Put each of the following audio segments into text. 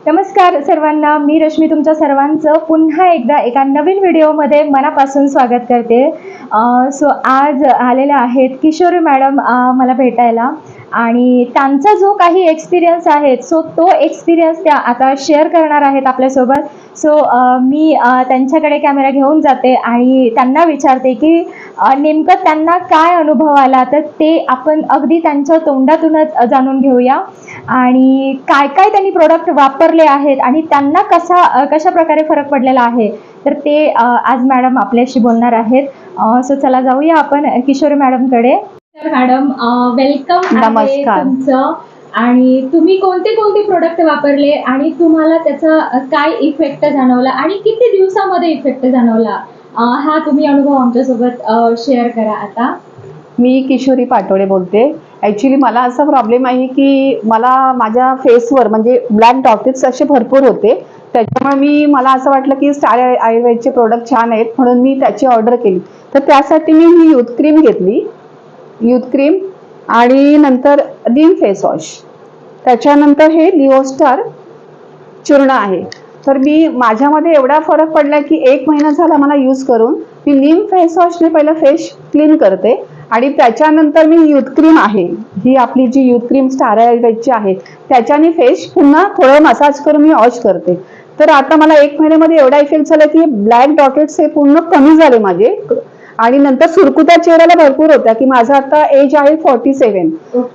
नमस्कार सर्वांना, मी रश्मी तुमच्या सर्वांचं पुन्हा एकदा एका नवीन व्हिडिओमध्ये मनापासून स्वागत करते। सो आज आलेले आहेत किशोरी मॅडम मला भेटायला आणि त्यांचा जो काही एक्सपिरियन्स आहे सो तो एक्सपिरियन्स त्या आता शेअर करणार आहेत आपल्यासोबत। सो मी त्यांच्याकडे कॅमेरा घेऊन जाते आणि त्यांना विचारते की नेमकं त्यांना काय अनुभव आला, तर ते आपण अगदी त्यांच्या तोंडातूनच जाणून घेऊया आणि काय काय त्यांनी प्रोडक्ट वापरले आहेत आणि त्यांना कशा प्रकारे फरक पडलेला आहे, तर ते आज मॅडम आपल्याशी बोलणार आहेत। सो चला जाऊया आपण किशोरी मॅडमकडे। तर मॅडम वेलकम। नमस्कार तुमचं आणि तुम्ही कोणते कोणते प्रोडक्ट वापरले आणि तुम्हाला त्याचा काय इफेक्ट जाणवला आणि किती दिवसामध्ये इफेक्ट जाणवला, हा तुम्ही अनुभव आमच्यासोबत शेअर करा आता। मी किशोरी पाटोळे बोलते। ॲक्च्युली मला असा प्रॉब्लेम आहे की मला माझ्या फेसवर म्हणजे ब्लॅक डॉटेट्स असे भरपूर होते, त्याच्यामुळे मला असं वाटलं की स्टार आयुर्वेदचे प्रोडक्ट छान आहेत म्हणून मी त्याची ऑर्डर केली। तर त्यासाठी मी ही यूथ क्रीम घेतली, यूथ क्रीम आणि नंतर नीम फेस वॉश, त्याच्यानंतर हे लिओस्टार चूर्ण आहे। तर मी माझ्यामध्ये एवढा फरक पडला की 1 महिना झाला मला यूज करून। मी नीम फेस वॉशने पहिलं फेस क्लीन करते आणि त्याच्यानंतर मी यूथ क्रीम आहे, ही आपली जी यूथ क्रीम स्टार आयुर्वेदची आहे त्याच्याने फेस पुन्हा थोडं मसाज करून मी वॉश करते। तर आता मला 1 महिन्यामध्ये एवढा इफेक्ट झाला की ब्लॅक डॉटेट्स हे पूर्ण कमी झाले माझे आणि नंतर सुरकुत्या चेहऱ्याला भरपूर होत्या की माझं आता एज आहे 47।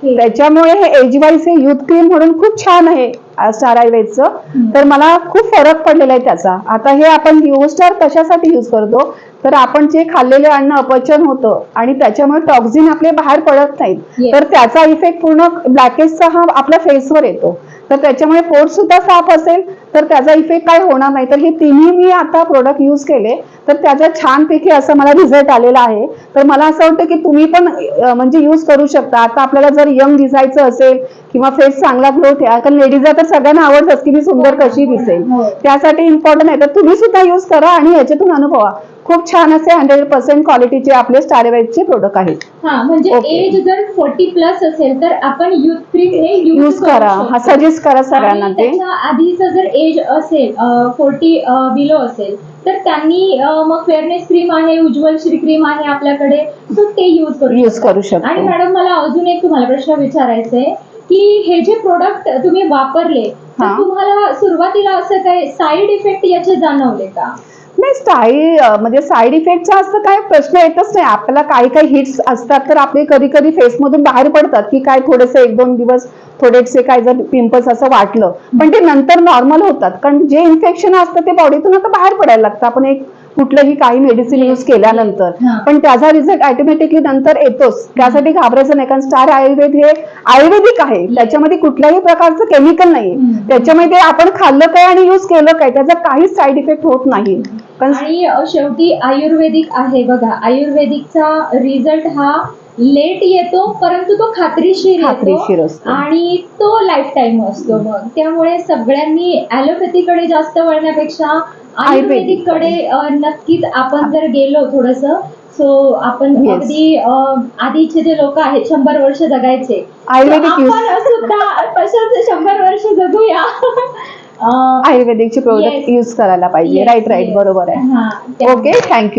त्याच्यामुळे हे एज वाईज हे यूथ क्रीम म्हणून खूप छान आहे स्टार आयुर्वेदचं। तर मला खूप फरक पडलेला आहे त्याचा। आता हे आपण लिओस्टार कशासाठी यूज करतो, तर आपण जे खाल्लेले अन्न अपचन होतं आणि त्याच्यामुळे टॉक्झिन आपले बाहेर पडत नाहीत, तर त्याचा इफेक्ट पूर्ण ब्लॅकेजचा हा आपल्या फेसवर येतो। तर त्याच्यामुळे पोट सुद्धा साफ असेल तर त्याचा इफेक्ट काय होणार नाही। तर हे तिन्ही मी आता प्रोडक्ट यूज केले तर त्याचा छानपैकी असं मला रिझल्ट आलेला आहे। तर मला असं वाटतं की तुम्ही पण म्हणजे यूज करू शकता। आता आपल्याला जर यंग दिसायचं असेल किंवा फेस चांगला ग्लो ठेवा, कारण लेडीजला तर सगळ्यांना आवडतं की मी सुंदर कशी दिसेल, त्यासाठी इम्पॉर्टंट आहे। तर तुम्ही सुद्धा यूज करा आणि याच्यातून अनुभवा। खूप छान असे 100% क्वालिटीचे आपले स्टार आयुर्वेदचे प्रोडक्ट आहेत। म्हणजे एज जर 40 प्लस असेल तर आपण यूथ क्रीम हे यूज करा, हा सजेस्ट करा सगळ्यांना। ते आधीचं जर एज असेल 40 बिलो असेल तर त्यांनी मग फेअरनेस क्रीम आहे, उज्ज्वल श्री क्रीम आहे आपल्याकडे, तर ते यूज करू शकतो। आणि मॅडम मला अजून एक तुम्हाला प्रश्न विचारायचा आहे की हे जे प्रोडक्ट तुम्ही वापरले तर तुम्हाला सुरुवातीला असं काही साईड इफेक्ट याचे जाणवले का? नाही, म्हणजे साईड इफेक्टचा असं काय प्रश्न येतच नाही। आपल्याला काही काही हिट्स असतात तर आपले कधी कधी फेसमधून बाहेर पडतात की काय थोडेसे 1-2 दिवस थोडेसे काय जर पिंपल्स असं वाटलं, पण ते नंतर नॉर्मल होतात, कारण जे इन्फेक्शन असतं ते बॉडीतून आता बाहेर पडायला लागतं आपण एक कुठलंही काही मेडिसिन यूज केल्यानंतर, पण त्याचा रिझल्ट ऑटोमॅटिकली नंतर येतोच। त्यासाठी घाबरायचं नाही, कारण स्टार आयुर्वेद हे आयुर्वेदिक आहे, त्याच्यामध्ये कुठल्याही प्रकारचं केमिकल नाही। त्याच्यामध्ये आपण खाल्लं काय आणि यूज केलं काय त्याचा काहीच साईड इफेक्ट होत नाही। आणि शेवटी आयुर्वेदिक आहे बघा, आयुर्वेदिकचा रिझल्ट हा लेट येतो परंतु तो खात्रीशीर असतो आणि तो लाईफ टाइम असतो। मग त्यामुळे सगळ्यांनी ॲलोपॅथीकडे जास्त वळण्यापेक्षा आयुर्वेदिक कडे नक्कीच आपण जर गेलो थोडस, सो आपण अगदी आधीचे जे लोक आहेत 100 वर्ष जगायचे, आयुर्वेदिक सुद्धा तशाच 100 वर्ष जगूया। आयुर्वेदिकचे प्रोडक्ट यूज करायला पाहिजे। राईट, बरोबर आहे। Okay, thank you.